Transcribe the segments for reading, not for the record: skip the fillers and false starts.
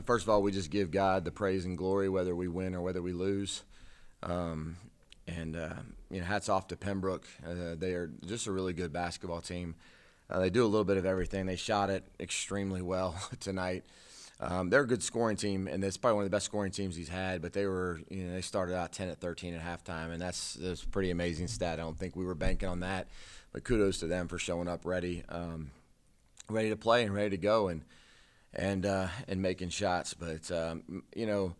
First of all, we just give God the praise and glory, whether we win or whether we lose. And hats off to Pembroke. They are just a really good basketball team. They do a little bit of everything. They shot it extremely well tonight. They're a good scoring team, and it's probably one of the best scoring teams he's had. But they started out 10 at 13 at halftime, and that's a pretty amazing stat. I don't think we were banking on that, but kudos to them for showing up ready to play and ready to go and making shots. But this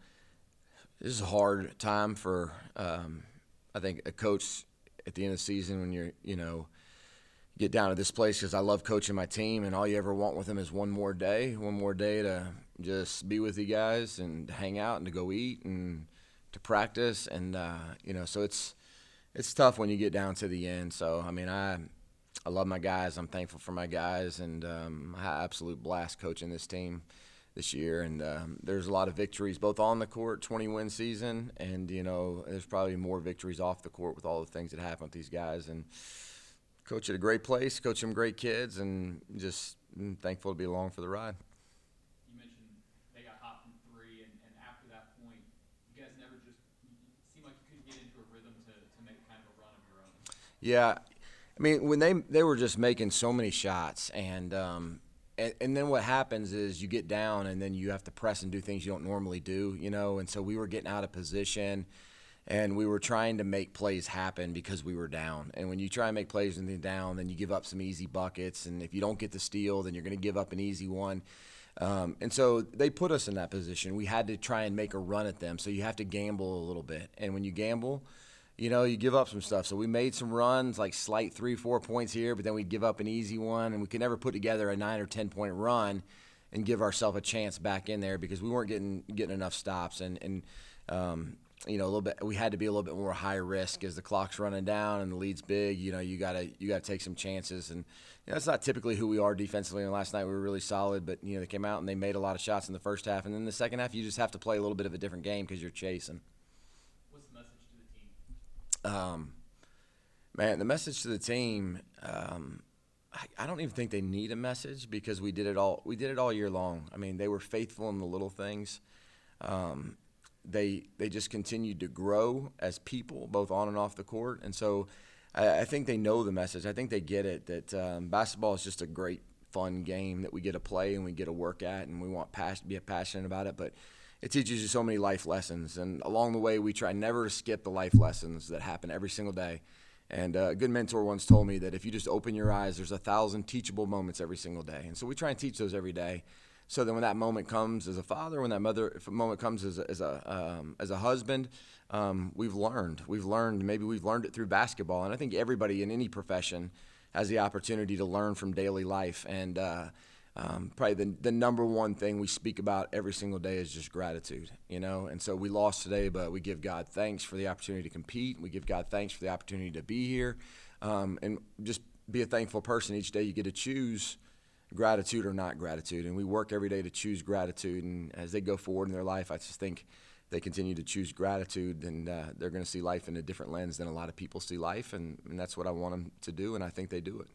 is a hard time for I think a coach at the end of the season when get down to this place, because I love coaching my team, and all you ever want with them is one more day to just be with you guys and hang out and to go eat and to practice. And so it's tough when you get down to the end. So I love my guys. I'm thankful for my guys, and I had an absolute blast coaching this team this year. And there's a lot of victories both on the court, 20-win season, and there's probably more victories off the court with all the things that happen with these guys. And coach at a great place, coach some great kids, and just thankful to be along for the ride. You mentioned they got hot from three, and after that point, you guys never just seemed like you couldn't get into a rhythm to make kind of a run of your own. Yeah. When they were just making so many shots, and then what happens is you get down, and then you have to press and do things you don't normally do, and so we were getting out of position. And we were trying to make plays happen because we were down. And when you try and make plays and then down, then you give up some easy buckets. And if you don't get the steal, then you're going to give up an easy one. And so they put us in that position. We had to try and make a run at them. So you have to gamble a little bit. And when you gamble, you give up some stuff. So we made some runs, like slight 3-4 points here, but then we'd give up an easy one. And we could never put together a 9 or 10-point run and give ourselves a chance back in there because we weren't getting enough stops. A little bit. We had to be a little bit more high risk as the clock's running down and the lead's big. You gotta take some chances, and it's not typically who we are defensively. And last night we were really solid, but they came out and they made a lot of shots in the first half, and then the second half you just have to play a little bit of a different game because you're chasing. What's the message to the team? The message to the team. I don't even think they need a message because we did it all. We did it all year long. They were faithful in the little things. They just continued to grow as people, both on and off the court. And so I think they know the message. I think they get it, that basketball is just a great, fun game that we get to play and we get to work at, and we want to be passionate about it. But it teaches you so many life lessons. And along the way, we try never to skip the life lessons that happen every single day. And a good mentor once told me that if you just open your eyes, there's 1,000 teachable moments every single day. And so we try and teach those every day. So then when that moment comes as a father, when that moment comes as a husband, we've learned. Maybe we've learned it through basketball. And I think everybody in any profession has the opportunity to learn from daily life. And probably the number one thing we speak about every single day is just gratitude, And so we lost today, but we give God thanks for the opportunity to compete. We give God thanks for the opportunity to be here. And just be a thankful person. Each day you get to choose gratitude or not gratitude, and we work every day to choose gratitude. And as they go forward in their life, I just think they continue to choose gratitude, and they're going to see life in a different lens than a lot of people see life, and that's what I want them to do, and I think they do it.